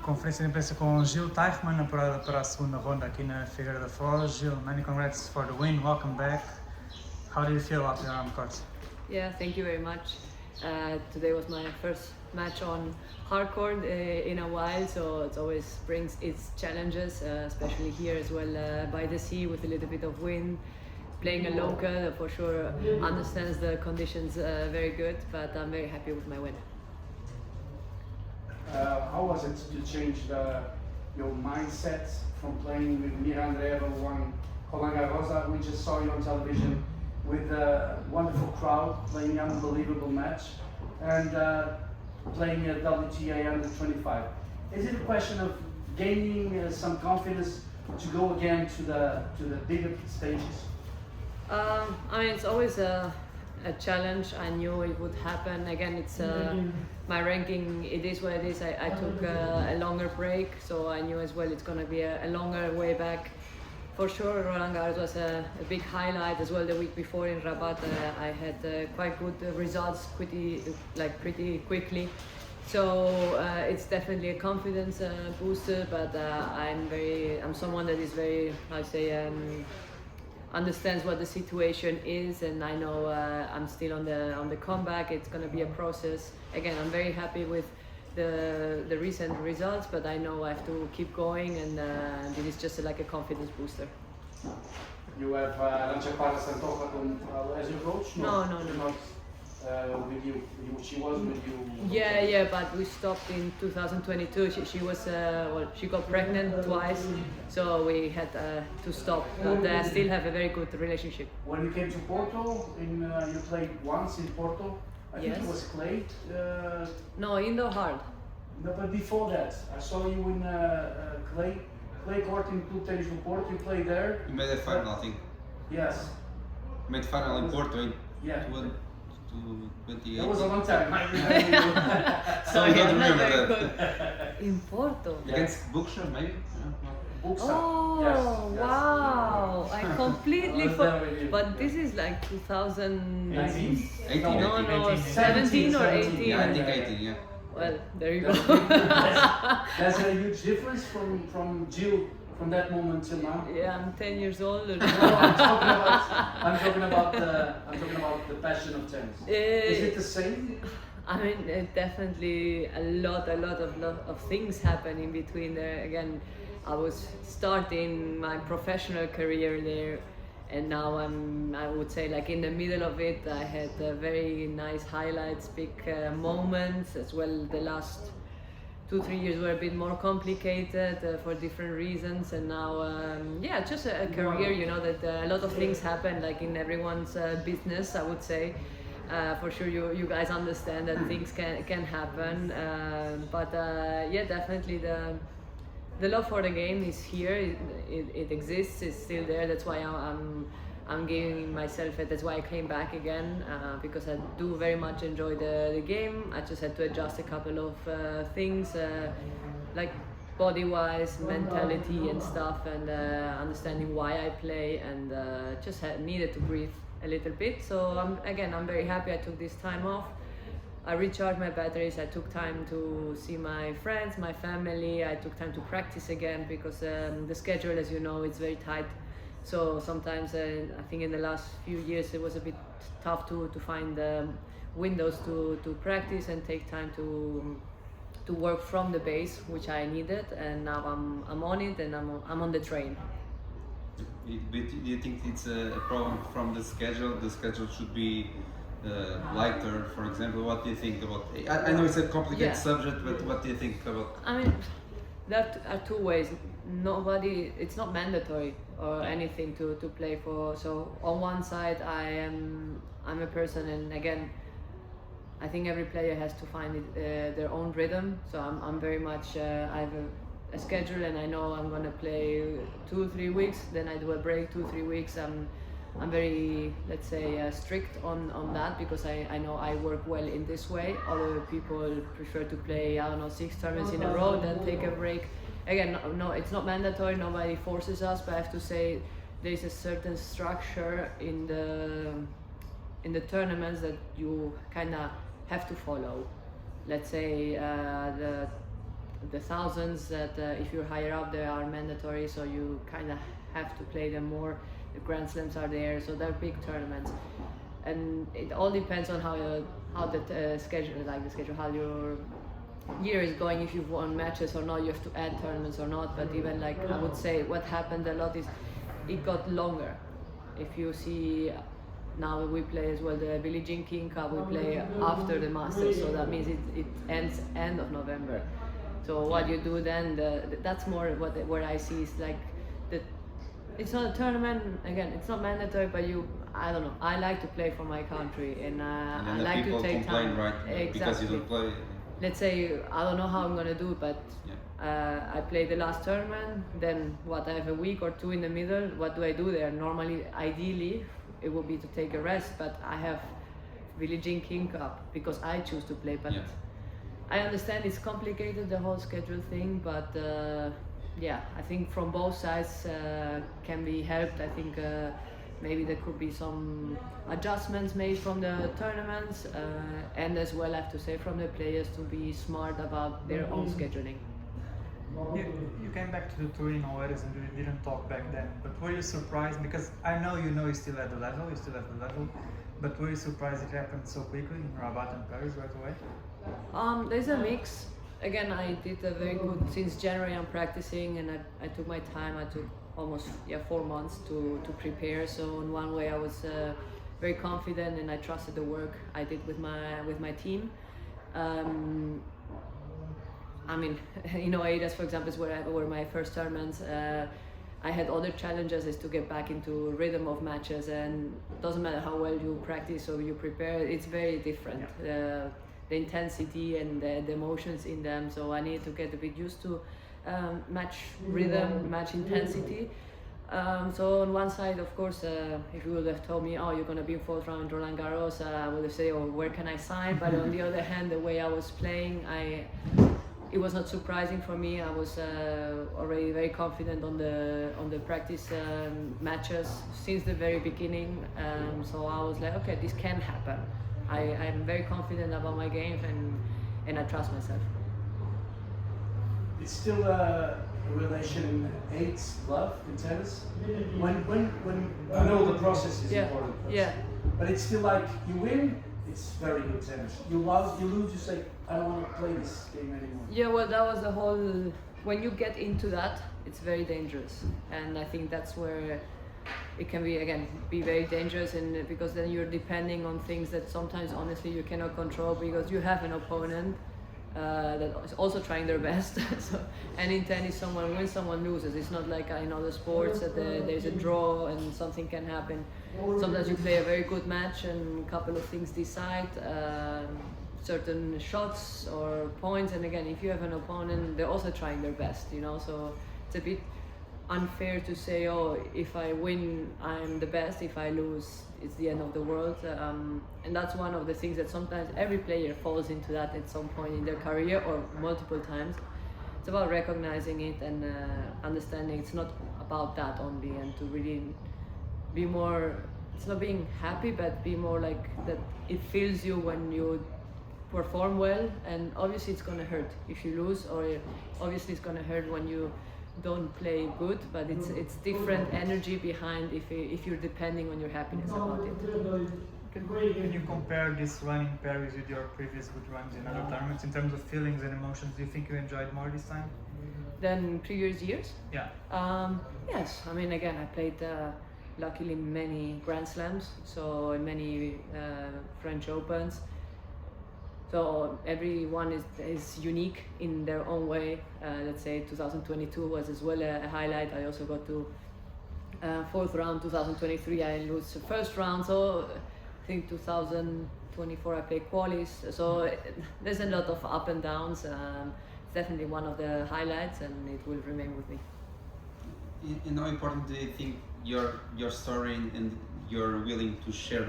conferência de imprensa com Gil Teichmann, apurada para a segunda ronda aqui na Figueira da Foz. Gil, many congrats for the win, welcome back. How do you feel out there on the court? Yeah, thank you very much. Today was my first match on hardcourt in a while, so it always brings its challenges, especially here as well by the sea with a little bit of wind. Playing a local for sure understands the conditions very good, but I'm very happy with my win. How was it to change your mindset from playing with Mira Andreeva, who won Roland Garros? We just saw you on television with a wonderful crowd, playing an unbelievable match, and playing a WTA under 25. Is it a question of gaining some confidence to go again to the bigger stages? I mean, it's always a challenge. I knew it would happen. Again, it's my ranking. It is what it is. I took a longer break, so I knew as well it's going to be a longer way back. For sure, Roland Garros was a big highlight as well. The week before in Rabat, I had quite good results pretty quickly. So it's definitely a confidence booster. But I'm someone that is very, understands what the situation is, and I know I'm still on the comeback. It's going to be a process. Again, I'm very happy with the recent results, but I know I have to keep going, and this is just like a confidence booster. You have Ranchapara Santoja as your coach? No. Not with you. She was with you. Yeah, but we stopped in 2022. She was she got pregnant twice, so we had to stop. But I still have a very good relationship. When you came to Porto, you played once in Porto. I think it was clay. No, indoor hard. No, but before that, I saw you in clay court in Club Tennis do Porto. You played there. You made a final, I think. Yes. You made final in Porto. Yeah. 28. That was a long time. I remember. So I don't not remember very that. good. In Porto. Against Bookshare, maybe? Oh, Yes. Wow! I completely forgot. But But this is like 2019. 18. No, 17 or 18. Yeah, I think 18, yeah. Well, there you go. That's a huge difference from Jill from that moment till now. Yeah, I'm 10 years older. No, I'm talking about the passion of tennis. Is it the same? I mean, definitely a lot of things happen in between there. Again, I was starting my professional career there, and now I would say like in the middle of it. I had very nice highlights, big moments as well. The last 2-3 years were a bit more complicated for different reasons, and now just a career, that a lot of things happen like in everyone's business, I would say. For sure you guys understand that things can happen, but definitely the love for the game is here. It exists, it's still there. That's why I'm giving myself it. That's why I came back again, because I do very much enjoy the game. I just had to adjust a couple of things, like body-wise, mentality and stuff, and understanding why I play, and just needed to breathe a little bit. So I'm very happy I took this time off. I recharged my batteries. I took time to see my friends, my family. I took time to practice again, because the schedule, as you know, it's very tight. So sometimes I think in the last few years it was a bit tough to find windows to practice and take time to work from the base, which I needed. And now I'm on it, and I'm on the train. Do you think it's a problem from the schedule? The schedule should be lighter, for example. What do you think about? I know it's a complicated subject, but what do you think about? I mean, there are two ways. It's not mandatory or anything to play for. So on one side, I'm a person, and again, I think every player has to find their own rhythm. So I'm very much I have a schedule, and I know I'm gonna play 2-3 weeks. Then I do a break 2-3 weeks. I'm very, let's say, strict on that, because I know I work well in this way. Other people prefer to play, 6 tournaments in a row, then take a break. Again, no, it's not mandatory. Nobody forces us, but I have to say there's a certain structure in the tournaments that you kind of have to follow. Let's say the thousands that if you're higher up, they are mandatory, so you kind of have to play them more. The Grand Slams are there, so they're big tournaments, and it all depends on how the schedule, how your year is going. If you've won matches or not, you have to add tournaments or not. But even like I would say, what happened a lot is it got longer. If you see. Now we play as well the Billie Jean King Cup, we play after the Masters, so that means it ends end of November. So what you do then, that's more where I see is like, it's not a tournament, again, it's not mandatory, but I don't know, I like to play for my country, and I like to take time. Right? Exactly. Because you don't play. Let's say, I don't know how I'm gonna do it, but I play the last tournament, then what, I have a week or two in the middle, what do I do there? Normally, ideally, it would be to take a rest, but I have Billie Jean King Cup because I choose to play. But I understand it's complicated, the whole schedule thing, but I think from both sides can be helped. I think maybe there could be some adjustments made from the tournaments, and as well, I have to say, from the players to be smart about their own scheduling. You came back to the tour in Oeiras and we didn't talk back then, but were you surprised? Because I know you still at the level, but were you surprised it happened so quickly in Rabat and Paris right away? There's a mix. Again, I did a very good, since January I'm practicing, and I took my time. I took almost 4 months to prepare. So in one way I was very confident, and I trusted the work I did with my team. I mean, in Oeiras, for example, is where my first tournaments. I had other challenges, is to get back into rhythm of matches, and it doesn't matter how well you practice or you prepare, it's very different. The intensity and the emotions in them, so I needed to get a bit used to match rhythm, match intensity. So on one side, of course, if you would have told me, oh, you're going to be in fourth round in Roland Garros, I would have said, oh, where can I sign? But on the other hand, the way I was playing, it was not surprising for me. I was already very confident on the practice matches since the very beginning. So I was like, okay, this can happen. I'm very confident about my game, and I trust myself. It's still a relation hate-love in tennis. When I know the process is important. But it's still like you win, it's very good tennis. You lose, you say, I don't want to play this game anymore. Yeah, well, that was the whole. When you get into that, it's very dangerous, and I think that's where it can be very dangerous, and because then you're depending on things that sometimes honestly you cannot control, because you have an opponent that is also trying their best. So, and in tennis, someone wins, someone loses. It's not like in other sports that there's a draw and something can happen. Sometimes you play a very good match and a couple of things decide certain shots or points, and again, if you have an opponent, they're also trying their best, so it's a bit unfair to say, oh, if I win, I'm the best, if I lose, it's the end of the world. And that's one of the things that sometimes every player falls into that at some point in their career or multiple times. It's about recognizing it and understanding it's not about that only, and to really be more, it's not being happy, but be more like that it fills you when you perform well, and obviously it's gonna hurt if you lose, or obviously it's gonna hurt when you don't play good, but it's different energy behind if you're depending on your happiness about it. Can you compare this run in Paris with your previous good runs in other tournaments in terms of feelings and emotions? Do you think you enjoyed more this time than previous years? Yeah. Yes, I mean, again, I played luckily many Grand Slams, so many French Opens. So everyone is unique in their own way. Let's say 2022 was as well a highlight. I also got to fourth round. 2023 I lose the first round. So I think 2024 I played qualis. So there's a lot of up and downs. It's definitely one of the highlights, and it will remain with me. And how important do you think your story and you're willing to share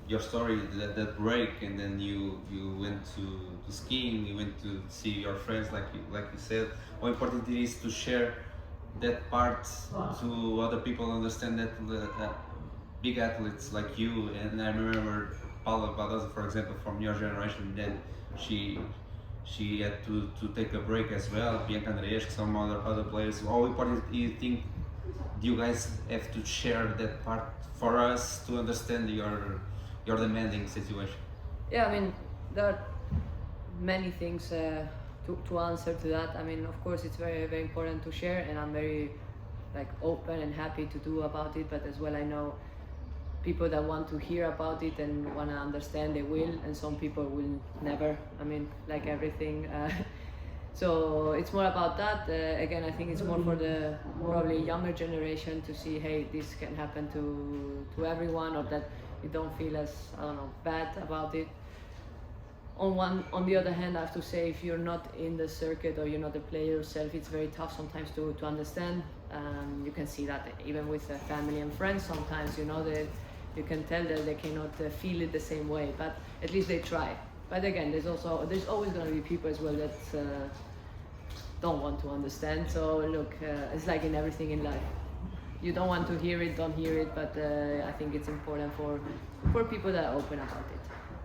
your story, that break, and then you went to skiing, you went to see your friends, like you said. How important it is to share that part to other people, understand that big athletes like you. And I remember Paula Badoza, for example, from your generation. Then she she had to take a break as well. Bianca Andreescu, some other players. How important do you think you guys have to share that part for us to understand your demanding situation? Yeah, I mean, there are many things to answer to that. I mean, of course, it's very, very important to share, and I'm very like open and happy to do about it. But as well, I know people that want to hear about it and want to understand, they will, and some people will never. I mean, like everything. So it's more about that. Again, I think it's more for the probably younger generation to see, hey, this can happen to everyone, or that you don't feel as, I don't know, bad about it. On the other hand, I have to say, if you're not in the circuit or you're not a player yourself, it's very tough sometimes to understand. You can see that even with family and friends. Sometimes, you know, you can tell that they cannot feel it the same way, but at least they try. But again, there's always going to be people as well that don't want to understand. So look, it's like in everything in life. You don't want to hear it, don't hear it. But I think it's important for people that are open about it.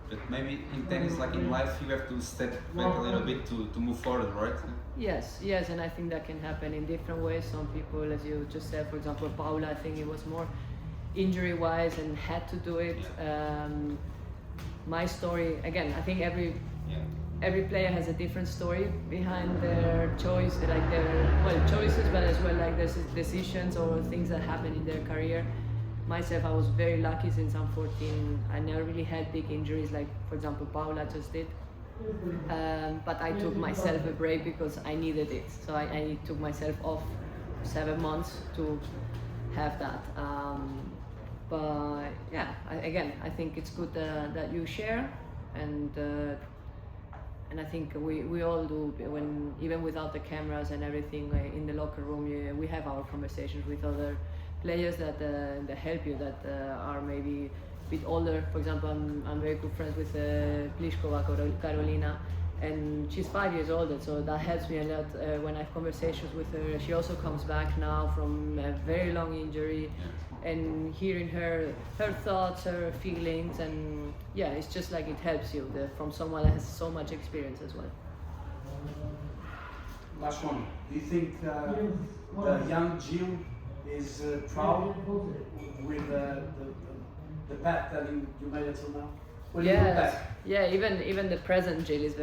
But maybe in tennis, like in life, you have to step back a little bit to move forward, right? Yes, and I think that can happen in different ways. Some people, as you just said, for example, Paula, I think it was more injury-wise and had to do it. My story, again, I think every player has a different story behind their choice, like their choices, but as well like there's decisions or things that happen in their career. Myself, I was very lucky since I'm 14. I never really had big injuries like, for example, Paula just did. But I took myself a break because I needed it. So I took myself off 7 months to have that. But yeah, I think it's good that you share, and I think we all do, when even without the cameras and everything in the locker room, we have our conversations with other players that help you, that are maybe a bit older. For example, I'm very good friends with Pliskova, Carolina, and she's 5 years older, so that helps me a lot when I have conversations with her. She also comes back now from a very long injury, and hearing her thoughts, her feelings, and yeah, it's just like it helps you from someone that has so much experience as well. Last one. Do you think the young Gil is proud with the path that you made until now? When you look back? Yeah. Even the present Jill is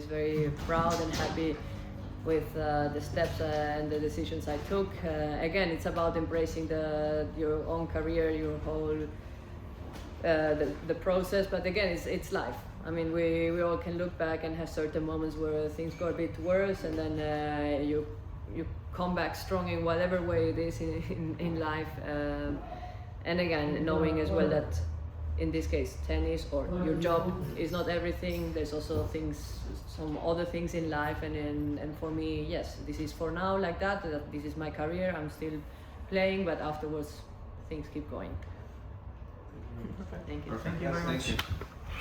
very proud and happy with the steps and the decisions I took. Again, it's about embracing your own career, your whole the process. But again, it's life. I mean, we all can look back and have certain moments where things go a bit worse, and then you come back strong in whatever way it is in life. And again, knowing as well that in this case, tennis or your job is not everything. There's also some other things in life, and for me, yes, this is for now like that. This is my career. I'm still playing, but afterwards, things keep going. Perfect. Thank you. Perfect. Thank you very much. Thank you.